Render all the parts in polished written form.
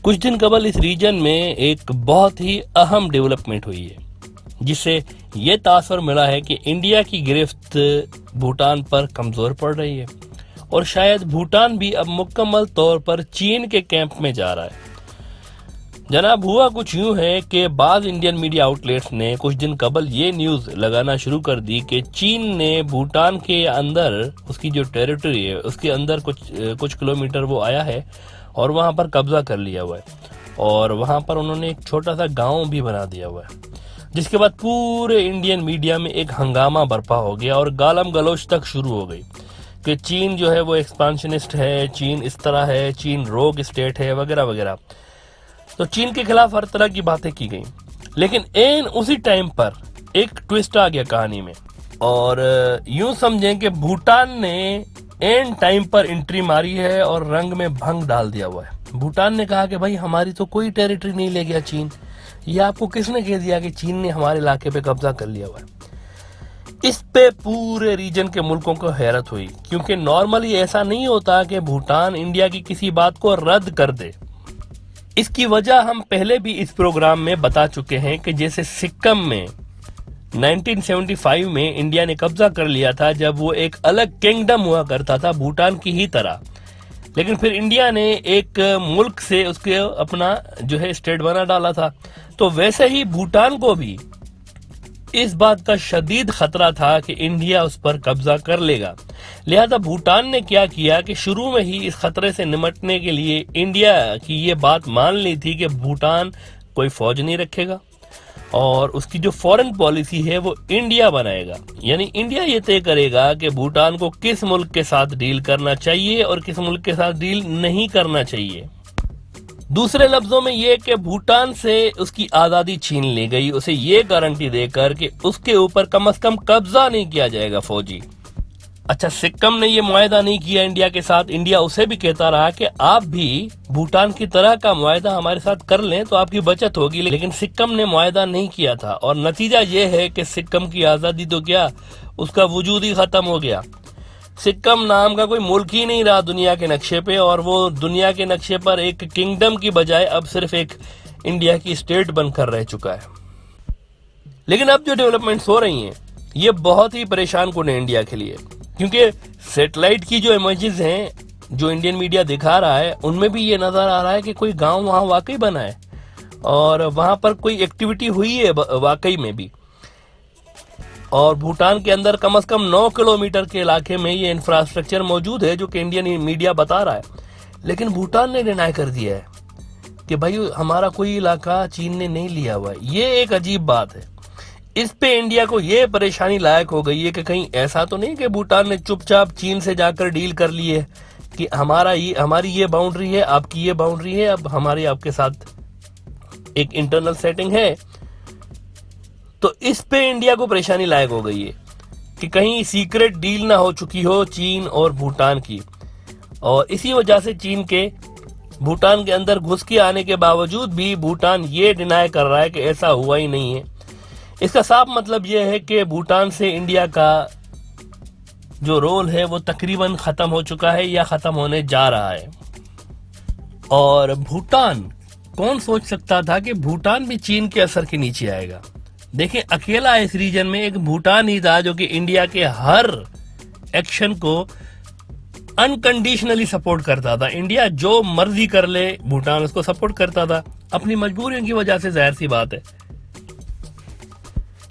कुछ दिन कबल इस रीजन में एक बहुत ही अहम डेवलपमेंट हुई है, जिससे ये तासर मिला है कि इंडिया की गिरफ्त भूटान पर कमजोर पड़ रही है और शायद भूटान भी अब मुकम्मल तौर पर चीन के कैंप में जा रहा है। जनाब, हुआ कुछ यूं है कि बाज़ इंडियन मीडिया आउटलेट्स ने कुछ दिन कबल ये न्यूज़ लगाना शुरू कर दी कि चीन ने भूटान के अंदर, उसकी जो टेरिटरी है उसके अंदर कुछ किलोमीटर वो आया है और वहाँ पर कब्जा कर लिया हुआ है और वहाँ पर उन्होंने एक छोटा सा गांव भी बना दिया हुआ है। जिसके बाद पूरे इंडियन मीडिया में एक हंगामा बर्पा हो गया और गालम गलोच तक शुरू हो गई कि चीन जो है वो एक्सपांशनिस्ट है, चीन इस तरह है, चीन रोग स्टेट है, वगैरह वगैरह। तो चीन के खिलाफ हर तरह की बातें की गई, लेकिन एन उसी टाइम पर एक ट्विस्ट आ गया कहानी में और यूं समझें कि भूटान ने एन टाइम पर एंट्री मारी है और रंग में भंग डाल दिया हुआ है। भूटान ने कहा कि भाई हमारी तो कोई टेरिटरी नहीं ले गया चीन, ये आपको किसने कह दिया कि चीन ने हमारे इलाके पे कब्जा कर लिया हुआ है। इस पे पूरे रीजन के मुल्कों को हैरत हुई, क्योंकि नॉर्मली ऐसा नहीं होता कि भूटान इंडिया की किसी बात को रद्द कर दे। इसकी वजह हम पहले भी इस प्रोग्राम में बता चुके हैं कि जैसे सिक्किम में 1975 में इंडिया ने कब्जा कर लिया था, जब वो एक अलग किंगडम हुआ करता था भूटान की ही तरह, लेकिन फिर इंडिया ने एक मुल्क से उसके अपना जो है स्टेट बना डाला था। तो वैसे ही भूटान को भी इस बात का शदीद खतरा था कि इंडिया उस पर कब्जा कर लेगा। लिहाजा भूटान ने क्या किया कि शुरू में ही इस खतरे से निपटने के लिए इंडिया की ये बात मान ली थी कि भूटान कोई फौज नहीं रखेगा और उसकी जो फॉरेन पॉलिसी है वो इंडिया बनाएगा। यानी इंडिया ये तय करेगा कि भूटान को किस मुल्क के साथ डील करना चाहिए और किस मुल्क के साथ डील नहीं करना चाहिए। दूसरे लफ्जों में ये कि भूटान से उसकी आजादी छीन ली गई, उसे ये गारंटी देकर कि उसके ऊपर कम से कम कब्जा नहीं किया जाएगा फौजी। अच्छा, सिक्किम ने ये मुआहदा नहीं किया इंडिया के साथ। इंडिया उसे भी कहता रहा कि आप भी भूटान की तरह का मुआहदा हमारे साथ कर लें तो आपकी बचत होगी, लेकिन सिक्किम ने मुआहदा नहीं किया था और नतीजा ये है कि सिक्किम की आजादी तो क्या, उसका वजूद ही खत्म हो गया। सिक्किम नाम का कोई मुल्क ही नहीं रहा दुनिया के नक्शे पे और वो दुनिया के नक्शे पर एक किंगडम की बजाय अब सिर्फ एक इंडिया की स्टेट बनकर रह चुका है। लेकिन अब जो डेवलपमेंट्स हो रही हैं ये बहुत ही परेशान कुन है इंडिया के लिए, क्योंकि सैटेलाइट की जो इमेजेस हैं जो इंडियन मीडिया दिखा रहा है उनमें भी ये नजर आ रहा है कि कोई गांव वहां वाकई बना है और वहां पर कोई एक्टिविटी हुई है वाकई में भी। और भूटान के अंदर कम से कम 9 किलोमीटर के इलाके में ये इंफ्रास्ट्रक्चर मौजूद है जो कि इंडियन मीडिया बता रहा है, लेकिन भूटान ने डिनाई कर दिया है कि भाई हमारा कोई इलाका चीन ने नहीं लिया हुआ है। ये एक अजीब बात है। इस पे इंडिया को ये परेशानी लायक हो गई है कि कहीं ऐसा तो नहीं कि भूटान ने चुपचाप चीन से जाकर डील कर ली है कि हमारी ये बाउंड्री है, आपकी ये बाउंड्री है, अब हमारी आपके साथ एक इंटरनल सेटिंग है। तो इस पे इंडिया को परेशानी लायक हो गई है कि कहीं सीक्रेट डील ना हो चुकी हो चीन और भूटान की, और इसी वजह से चीन के भूटान के अंदर घुस के आने के बावजूद भी भूटान ये डिनाई कर रहा है कि ऐसा हुआ ही नहीं है। इसका साफ मतलब यह है कि भूटान से इंडिया का जो रोल है वो तकरीबन खत्म हो चुका है या खत्म होने जा रहा है। और भूटान, कौन सोच सकता था कि भूटान भी चीन के असर के नीचे आएगा। देखिए, अकेला इस रीजन में एक भूटान ही था जो कि इंडिया के हर एक्शन को अनकंडीशनली सपोर्ट करता था। इंडिया जो मर्जी कर ले भूटान उसको सपोर्ट करता था, अपनी मजबूरियों की वजह से, जाहिर सी बात है।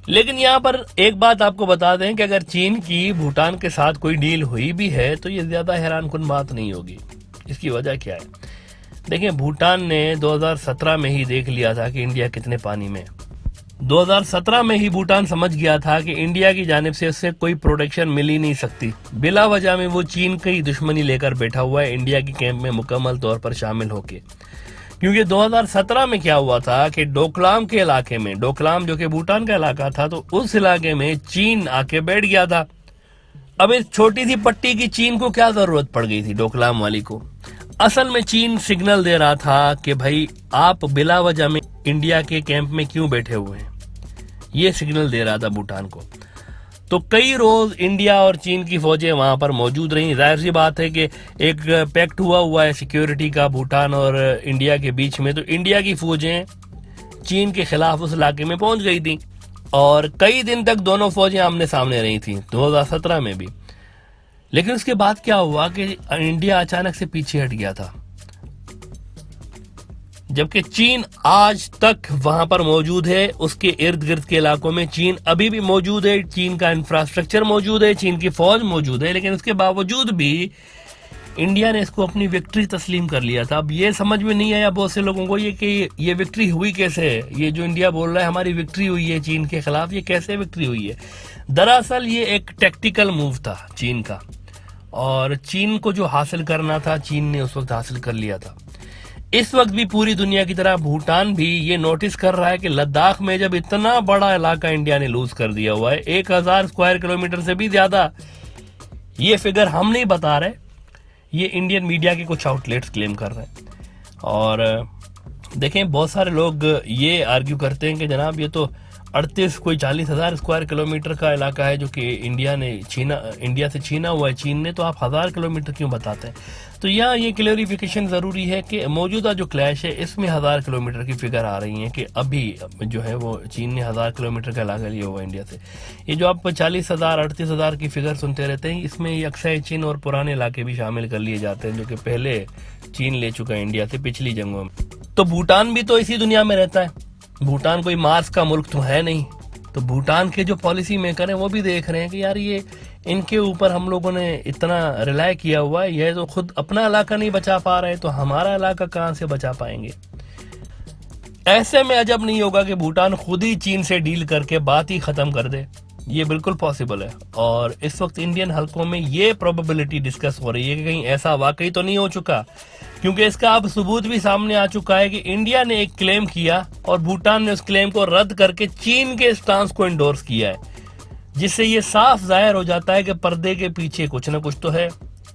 लेकिन यहाँ पर एक बात आपको बता दें कि अगर चीन की भूटान के साथ कोई डील हुई भी है तो ये ज्यादा हैरानकुन बात नहीं होगी। इसकी वजह क्या है? देखिए, भूटान ने 2017 में ही देख लिया था कि इंडिया कितने पानी में। 2017 में ही भूटान समझ गया था कि इंडिया की जानिब से उससे कोई प्रोटेक्शन मिल ही नहीं सकती। बिला वजह में वो चीन की दुश्मनी लेकर बैठा हुआ है इंडिया की कैंप में मुकम्मल तौर पर शामिल होके। क्योंकि 2017 में क्या हुआ था कि डोकलाम के इलाके में, डोकलाम जो कि भूटान का इलाका था, तो उस इलाके में चीन आके बैठ गया था। अब इस छोटी सी पट्टी की चीन को क्या जरूरत पड़ गई थी डोकलाम वाली को? असल में चीन सिग्नल दे रहा था कि भाई आप बिला वजह में इंडिया के कैंप में क्यों बैठे हुए हैं, ये सिग्नल दे रहा था भूटान को। तो कई रोज इंडिया और चीन की फौजें वहां पर मौजूद रही। जाहिर सी बात है कि एक पैक्ट हुआ है सिक्योरिटी का भूटान और इंडिया के बीच में, तो इंडिया की फौजें चीन के खिलाफ उस इलाके में पहुंच गई थी और कई दिन तक दोनों फौजें आमने सामने रही थी 2017 में भी। लेकिन उसके बाद क्या हुआ कि इंडिया अचानक से पीछे हट गया था, जबकि चीन आज तक वहां पर मौजूद है। उसके इर्द गिर्द के इलाकों में चीन अभी भी मौजूद है, चीन का इंफ्रास्ट्रक्चर मौजूद है, चीन की फौज मौजूद है, लेकिन उसके बावजूद भी इंडिया ने इसको अपनी विक्ट्री तस्लीम कर लिया था। अब ये समझ में नहीं आया बहुत से लोगों को ये कि ये विक्ट्री हुई कैसे है। ये जो इंडिया बोल रहा है हमारी विक्ट्री हुई है चीन के खिलाफ, ये कैसे विक्ट्री हुई है। दरअसल ये एक टैक्टिकल मूव था चीन का, और चीन को जो हासिल करना था चीन ने उस वक्त हासिल कर लिया था। इस वक्त भी पूरी दुनिया की तरह भूटान भी ये नोटिस कर रहा है कि लद्दाख में जब इतना बड़ा इलाका इंडिया ने लूज कर दिया हुआ है, 1000 स्क्वायर किलोमीटर से भी ज्यादा, ये फिगर हम नहीं बता रहे, ये इंडियन मीडिया के कुछ आउटलेट्स क्लेम कर रहे हैं। और देखें बहुत सारे लोग ये आर्ग्यू करते हैं कि जनाब ये तो 40,000 स्क्वायर किलोमीटर का इलाका है जो कि इंडिया से छीना हुआ है चीन ने, तो आप 1000 किलोमीटर क्यों बताते हैं। तो यहाँ ये क्लेरिफिकेशन जरूरी है कि मौजूदा जो क्लैश है इसमें 1000 किलोमीटर की फिगर आ रही है कि अभी जो है वो चीन ने 1000 किलोमीटर का इलाका लिया हुआ इंडिया से। ये जो आप 40,000 38,000 की फिगर सुनते रहते हैं, इसमें ये अक्सर चीन और पुराने इलाके भी शामिल कर लिए जाते हैं जो कि पहले चीन ले चुका है इंडिया से पिछली जंगों में। तो भूटान भी तो इसी दुनिया में रहता है, भूटान कोई मार्स का मुल्क तो है नहीं। तो भूटान के जो पॉलिसी मेकर हैं वो भी देख रहे हैं कि यार ये इनके ऊपर हम लोगों ने इतना रिलाय किया हुआ है, ये तो खुद अपना इलाका नहीं बचा पा रहे, तो हमारा इलाका कहां से बचा पाएंगे। ऐसे में अजब नहीं होगा कि भूटान खुद ही चीन से डील करके बात ही खत्म कर दे, ये बिल्कुल पॉसिबल है। और इस वक्त इंडियन हलकों में ये प्रोबेबिलिटी डिस्कस हो रही है कि कहीं ऐसा वाकई तो नहीं हो चुका, क्योंकि इसका अब सबूत भी सामने आ चुका है कि इंडिया ने एक क्लेम किया और भूटान ने उस क्लेम को रद्द करके चीन के स्टांस को इंडोर्स किया है, जिससे ये साफ जाहिर हो जाता है कि पर्दे के पीछे कुछ ना कुछ तो है।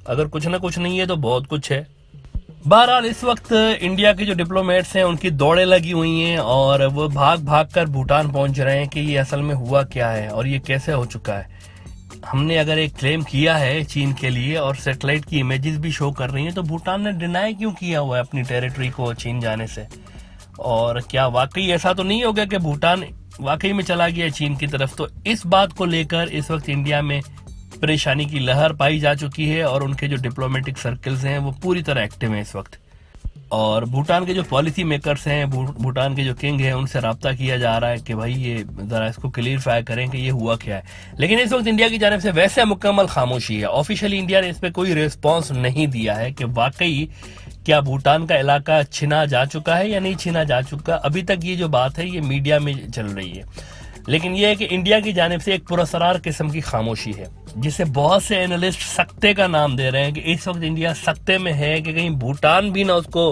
अगर कुछ ना कुछ नहीं है तो बहुत कुछ है। बहरहाल इस वक्त इंडिया के जो डिप्लोमेट्स हैं उनकी दौड़ें लगी हुई हैं और वो भाग भाग कर भूटान पहुंच रहे हैं कि ये असल में हुआ क्या है और ये कैसे हो चुका है। हमने अगर एक क्लेम किया है चीन के लिए और सैटेलाइट की इमेजेस भी शो कर रही हैं, तो भूटान ने डिनाई क्यों किया हुआ है अपनी टेरिटरी को चीन जाने से। और क्या वाकई ऐसा तो नहीं हो गया कि भूटान वाकई में चला गया चीन की तरफ। तो इस बात को लेकर इस वक्त इंडिया में परेशानी की लहर पाई जा चुकी है और उनके जो डिप्लोमेटिक सर्कल्स हैं वो पूरी तरह एक्टिव हैं इस वक्त। और भूटान के जो पॉलिसी मेकर्स हैं, भूटान के जो किंग हैं, उनसे रब्ता किया जा रहा है कि भाई ये जरा इसको क्लियरफाई करें कि ये हुआ क्या है। लेकिन इस वक्त इंडिया की जानिब से वैसे मुकम्मल खामोशी है। ऑफिशियली इंडिया ने इस पर कोई रिस्पॉन्स नहीं दिया है कि वाकई क्या भूटान का इलाका छीना जा चुका है या नहीं छीना जा चुका। अभी तक ये जो बात है ये मीडिया में चल रही है, लेकिन यह है कि इंडिया की जानिब से एक पुरस्कार किस्म की खामोशी है, जिसे बहुत से एनालिस्ट सख्ते का नाम दे रहे हैं कि इस वक्त इंडिया सख्ते में है कि कहीं भूटान भी ना उसको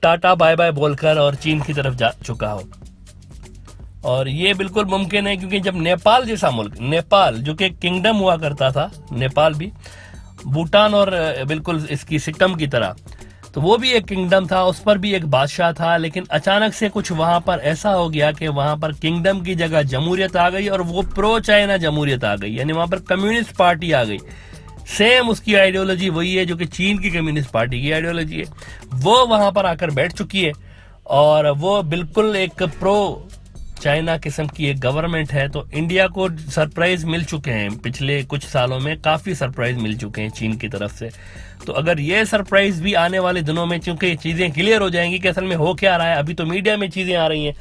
टाटा बाय बाय बोलकर और चीन की तरफ जा चुका हो। और ये बिल्कुल मुमकिन है क्योंकि जब नेपाल जैसा मुल्क, नेपाल जो कि किंगडम हुआ करता था, नेपाल भी भूटान और बिल्कुल इसकी सिक्किम की तरह, तो वो भी एक किंगडम था, उस पर भी एक बादशाह था। लेकिन अचानक से कुछ वहां पर ऐसा हो गया कि वहां पर किंगडम की जगह जमहूरियत आ गई और वो प्रो चाइना जमहूरियत आ गई, यानी वहां पर कम्युनिस्ट पार्टी आ गई। सेम उसकी आइडियोलॉजी वही है जो कि चीन की कम्युनिस्ट पार्टी की आइडियोलॉजी है, वो वहां पर आकर बैठ चुकी है और वो बिल्कुल एक प्रो चाइना किस्म की एक गवर्नमेंट है। तो इंडिया को सरप्राइज मिल चुके हैं, पिछले कुछ सालों में काफी सरप्राइज मिल चुके हैं चीन की तरफ से। तो अगर ये सरप्राइज भी आने वाले दिनों में, चूंकि चीजें क्लियर हो जाएंगी कि असल में हो क्या रहा है, अभी तो मीडिया में चीजें आ रही हैं,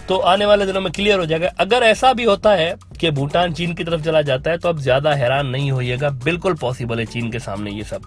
तो आने वाले दिनों में क्लियर हो जाएगा। अगर ऐसा भी होता है कि भूटान चीन की तरफ चला जाता है तो अब ज्यादा हैरान नहीं होइएगा, बिल्कुल पॉसिबल है चीन के सामने ये सब।